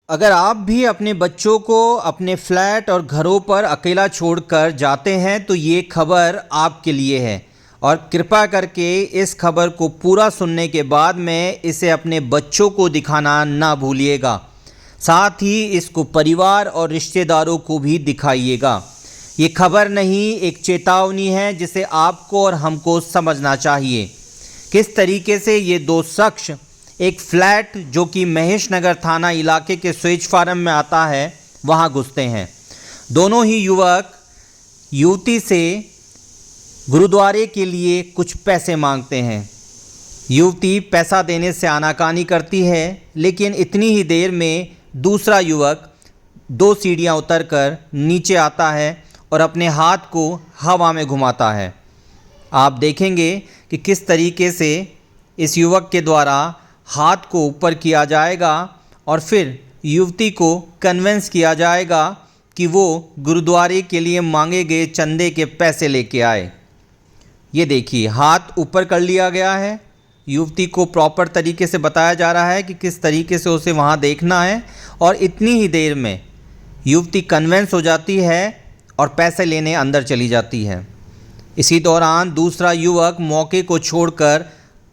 अगर आप भी अपने बच्चों को अपने फ्लैट और घरों पर अकेला छोड़कर जाते हैं तो ये खबर आपके लिए है। और कृपा करके इस खबर को पूरा सुनने के बाद में इसे अपने बच्चों को दिखाना ना भूलिएगा। साथ ही इसको परिवार और रिश्तेदारों को भी दिखाइएगा। ये खबर नहीं, एक चेतावनी है जिसे आपको और हमको समझना चाहिए। किस तरीके से ये दो शख्स एक फ्लैट जो कि महेश नगर थाना इलाके के स्वेज फार्म में आता है वहां घुसते हैं। दोनों ही युवक युवती से गुरुद्वारे के लिए कुछ पैसे मांगते हैं। युवती पैसा देने से आनाकानी करती है, लेकिन इतनी ही देर में दूसरा युवक 2 सीढ़ियां उतरकर नीचे आता है और अपने हाथ को हवा में घुमाता है। आप देखेंगे कि किस तरीके से इस युवक के द्वारा हाथ को ऊपर किया जाएगा और फिर युवती को कन्विंस किया जाएगा कि वो गुरुद्वारे के लिए मांगे गए चंदे के पैसे लेके आए। ये देखिए, हाथ ऊपर कर लिया गया है। युवती को प्रॉपर तरीके से बताया जा रहा है कि किस तरीके से उसे वहाँ देखना है, और इतनी ही देर में युवती कन्विंस हो जाती है और पैसे लेने अंदर चली जाती है। इसी दौरान दूसरा युवक मौके को छोड़कर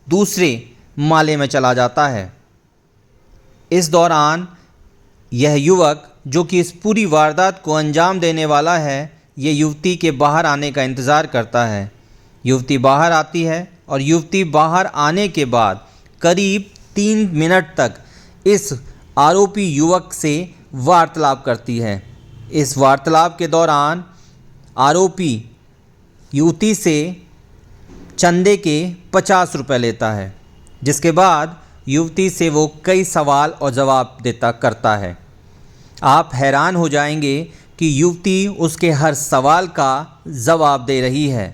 दूसरे माले में चला जाता है। इस दौरान यह युवक जो कि इस पूरी वारदात को अंजाम देने वाला है, ये युवती के बाहर आने का इंतज़ार करता है। युवती बाहर आती है और युवती बाहर आने के बाद करीब 3 मिनट तक इस आरोपी युवक से वार्तालाप करती है। इस वार्तालाप के दौरान आरोपी युवती से चंदे के 50 रुपये लेता है, जिसके बाद युवती से वो कई सवाल और जवाब करता है। आप हैरान हो जाएंगे कि युवती उसके हर सवाल का जवाब दे रही है।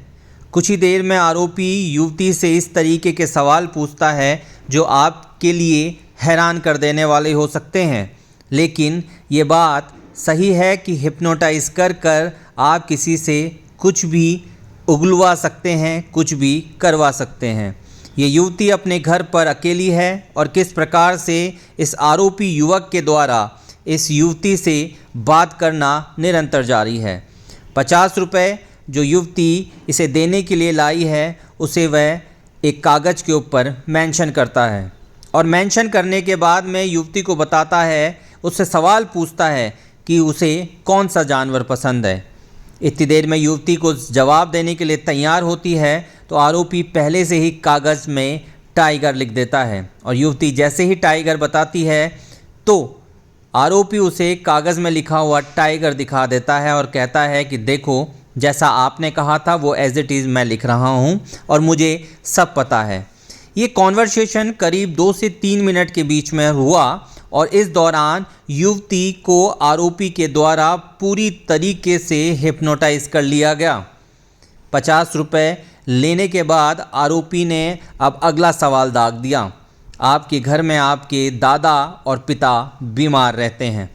कुछ ही देर में आरोपी युवती से इस तरीके के सवाल पूछता है जो आपके लिए हैरान कर देने वाले हो सकते हैं, लेकिन ये बात सही है कि हिप्नोटाइज कर आप किसी से कुछ भी उगलवा सकते हैं, कुछ भी करवा सकते हैं। ये युवती अपने घर पर अकेली है और किस प्रकार से इस आरोपी युवक के द्वारा इस युवती से बात करना निरंतर जारी है। 50 रुपये जो युवती इसे देने के लिए लाई है, उसे वह एक कागज़ के ऊपर मेंशन करता है और मेंशन करने के बाद में युवती को बताता है, उससे सवाल पूछता है कि उसे कौन सा जानवर पसंद है। इतनी देर में युवती को जवाब देने के लिए तैयार होती है तो आरोपी पहले से ही कागज़ में टाइगर लिख देता है, और युवती जैसे ही टाइगर बताती है तो आरोपी उसे कागज़ में लिखा हुआ टाइगर दिखा देता है और कहता है कि देखो, जैसा आपने कहा था वो एज इट इज़ मैं लिख रहा हूँ और मुझे सब पता है। ये कॉन्वर्सेशन करीब 2 से 3 मिनट के बीच में हुआ और इस दौरान युवती को आरोपी के द्वारा पूरी तरीके से हिप्नोटाइज कर लिया गया। 50 रुपये लेने के बाद आरोपी ने अब अगला सवाल दाग दिया। आपके घर में आपके दादा और पिता बीमार रहते हैं।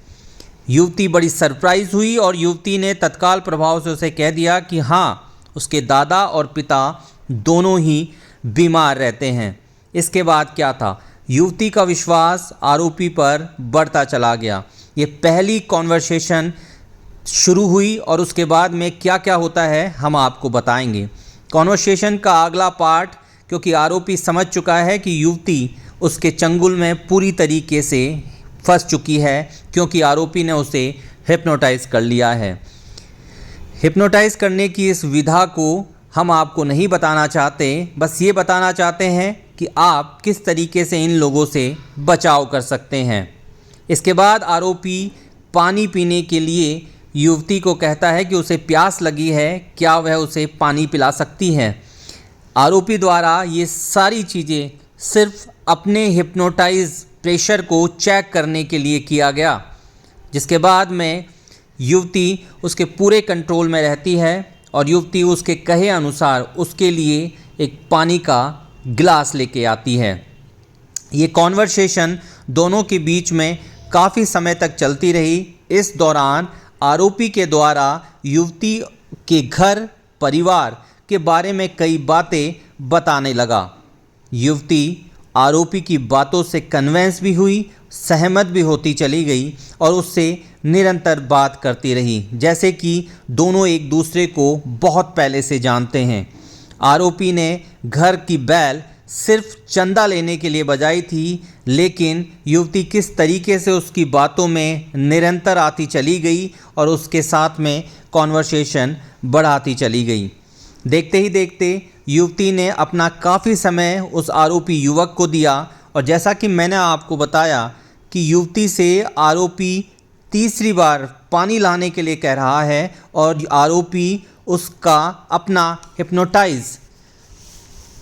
युवती बड़ी सरप्राइज़ हुई और युवती ने तत्काल प्रभाव से उसे कह दिया कि हाँ, उसके दादा और पिता दोनों ही बीमार रहते हैं। इसके बाद क्या था, युवती का विश्वास आरोपी पर बढ़ता चला गया। ये पहली कॉन्वर्सेशन शुरू हुई और उसके बाद में क्या क्या होता है हम आपको बताएंगे। कॉन्वर्सेशन का अगला पार्ट, क्योंकि आरोपी समझ चुका है कि युवती उसके चंगुल में पूरी तरीके से फंस चुकी है, क्योंकि आरोपी ने उसे हिप्नोटाइज कर लिया है। हिप्नोटाइज करने की इस विधा को हम आपको नहीं बताना चाहते, बस ये बताना चाहते हैं कि आप किस तरीके से इन लोगों से बचाव कर सकते हैं। इसके बाद आरोपी पानी पीने के लिए युवती को कहता है कि उसे प्यास लगी है, क्या वह उसे पानी पिला सकती है। आरोपी द्वारा ये सारी चीज़ें सिर्फ अपने हिप्नोटाइज प्रेशर को चेक करने के लिए किया गया, जिसके बाद में युवती उसके पूरे कंट्रोल में रहती है और युवती उसके कहे अनुसार उसके लिए एक पानी का गिलास लेके आती है। ये कॉन्वर्सेशन दोनों के बीच में काफ़ी समय तक चलती रही। इस दौरान आरोपी के द्वारा युवती के घर परिवार के बारे में कई बातें बताने लगा। युवती आरोपी की बातों से कन्विंस भी हुई, सहमत भी होती चली गई और उससे निरंतर बात करती रही, जैसे कि दोनों एक दूसरे को बहुत पहले से जानते हैं। आरोपी ने घर की बैल सिर्फ चंदा लेने के लिए बजाई थी, लेकिन युवती किस तरीके से उसकी बातों में निरंतर आती चली गई और उसके साथ में कॉन्वर्सेशन बढ़ाती चली गई। देखते ही देखते युवती ने अपना काफ़ी समय उस आरोपी युवक को दिया और जैसा कि मैंने आपको बताया कि युवती से आरोपी तीसरी बार पानी लाने के लिए कह रहा है और आरोपी उसका अपना हिप्नोटाइज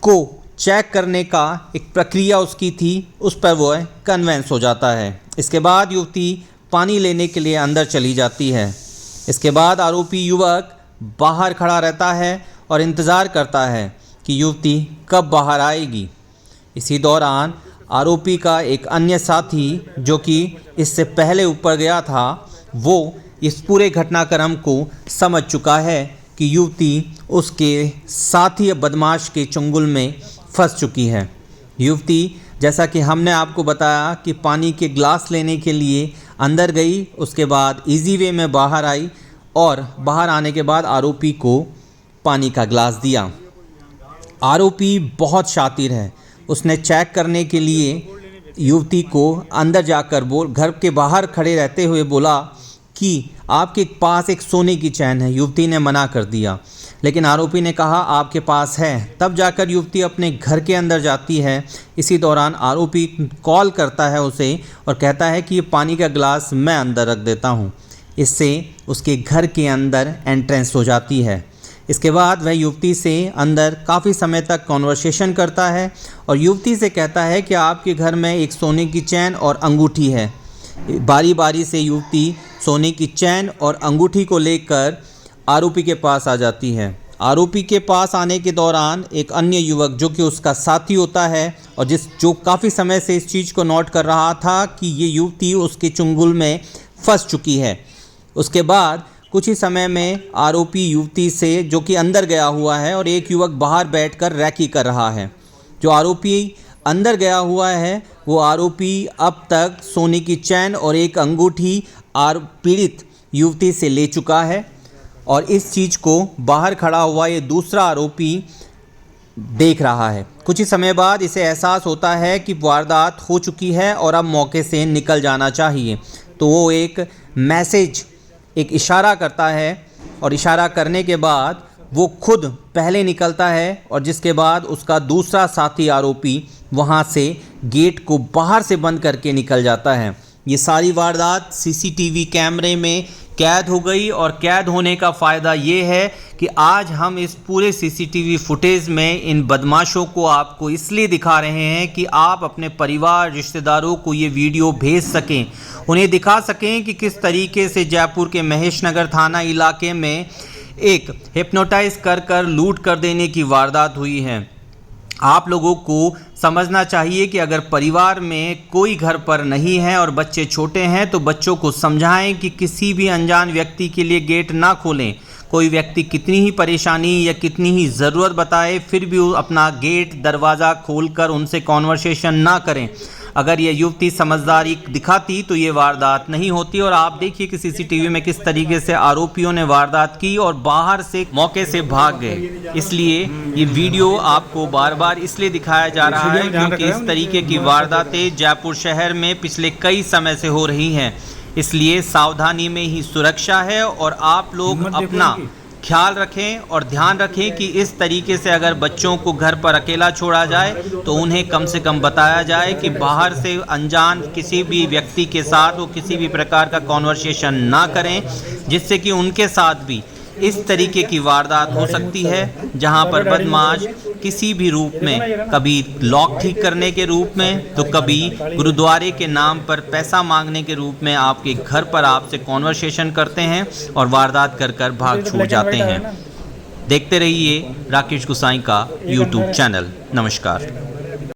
को चेक करने का एक प्रक्रिया उसकी थी, उस पर वो कन्वेंस हो जाता है। इसके बाद युवती पानी लेने के लिए अंदर चली जाती है। इसके बाद आरोपी युवक बाहर खड़ा रहता है और इंतज़ार करता है कि युवती कब बाहर आएगी। इसी दौरान आरोपी का एक अन्य साथी जो कि इससे पहले ऊपर गया था, वो इस पूरे घटनाक्रम को समझ चुका है कि युवती उसके साथी बदमाश के चंगुल में फंस चुकी है। युवती, जैसा कि हमने आपको बताया, कि पानी के ग्लास लेने के लिए अंदर गई, उसके बाद इजी वे में बाहर आई और बाहर आने के बाद आरोपी को पानी का ग्लास दिया। आरोपी बहुत शातिर है, उसने चेक करने के लिए युवती को अंदर जाकर घर के बाहर खड़े रहते हुए बोला कि आपके पास एक सोने की चैन है। युवती ने मना कर दिया, लेकिन आरोपी ने कहा आपके पास है। तब जाकर युवती अपने घर के अंदर जाती है। इसी दौरान आरोपी कॉल करता है उसे और कहता है कि ये पानी का ग्लास मैं अंदर रख देता हूँ। इससे उसके घर के अंदर एंट्रेंस हो जाती है। इसके बाद वह युवती से अंदर काफ़ी समय तक कॉन्वर्सेशन करता है और युवती से कहता है कि आपके घर में एक सोने की चैन और अंगूठी है। बारी बारी से युवती सोने की चैन और अंगूठी को लेकर आरोपी के पास आ जाती है। आरोपी के पास आने के दौरान एक अन्य युवक जो कि उसका साथी होता है और जो काफ़ी समय से इस चीज़ को नोट कर रहा था कि ये युवती उसके चुंगल में फंस चुकी है। उसके बाद कुछ ही समय में आरोपी युवती से, जो कि अंदर गया हुआ है, और एक युवक बाहर बैठकर रैकी कर रहा है। जो आरोपी अंदर गया हुआ है वो आरोपी अब तक सोने की चैन और एक अंगूठी पीड़ित युवती से ले चुका है और इस चीज़ को बाहर खड़ा हुआ ये दूसरा आरोपी देख रहा है। कुछ ही समय बाद इसे एहसास होता है कि वारदात हो चुकी है और अब मौके से निकल जाना चाहिए, तो वो एक मैसेज, एक इशारा करता है और इशारा करने के बाद वो खुद पहले निकलता है और जिसके बाद उसका दूसरा साथी आरोपी वहाँ से गेट को बाहर से बंद करके निकल जाता है। ये सारी वारदात सीसीटीवी कैमरे में कैद हो गई और कैद होने का फ़ायदा ये है कि आज हम इस पूरे सीसीटीवी फुटेज में इन बदमाशों को आपको इसलिए दिखा रहे हैं कि आप अपने परिवार, रिश्तेदारों को ये वीडियो भेज सकें, उन्हें दिखा सकें कि किस तरीके से जयपुर के महेश नगर थाना इलाके में एक हिप्नोटाइज कर लूट कर देने की वारदात हुई है। आप लोगों को समझना चाहिए कि अगर परिवार में कोई घर पर नहीं है और बच्चे छोटे हैं तो बच्चों को समझाएं कि किसी भी अनजान व्यक्ति के लिए गेट ना खोलें। कोई व्यक्ति कितनी ही परेशानी या कितनी ही ज़रूरत बताए फिर भी वो अपना गेट दरवाज़ा खोलकर उनसे कॉन्वर्सेशन ना करें। अगर ये युवती समझदारी दिखाती तो ये वारदात नहीं होती। और आप देखिए कि सीसीटीवी में किस तरीके से आरोपियों ने वारदात की और बाहर से मौके से भाग गए। इसलिए ये वीडियो आपको बार बार इसलिए दिखाया जा रहा है क्योंकि इस तरीके की वारदातें जयपुर शहर में पिछले कई समय से हो रही हैं। इसलिए सावधानी में ही सुरक्षा है और आप लोग अपना ख्याल रखें और ध्यान रखें कि इस तरीके से अगर बच्चों को घर पर अकेला छोड़ा जाए तो उन्हें कम से कम बताया जाए कि बाहर से अनजान किसी भी व्यक्ति के साथ वो किसी भी प्रकार का कॉन्वर्सेशन ना करें, जिससे कि उनके साथ भी इस तरीके की वारदात हो सकती है जहां पर बदमाश किसी भी रूप में, कभी लॉक ठीक करने के रूप में तो कभी गुरुद्वारे के नाम पर पैसा मांगने के रूप में आपके घर पर आपसे कॉन्वर्सेशन करते हैं और वारदात कर भाग छूट जाते हैं। देखते रहिए राकेश गुसाई का यूट्यूब चैनल। नमस्कार।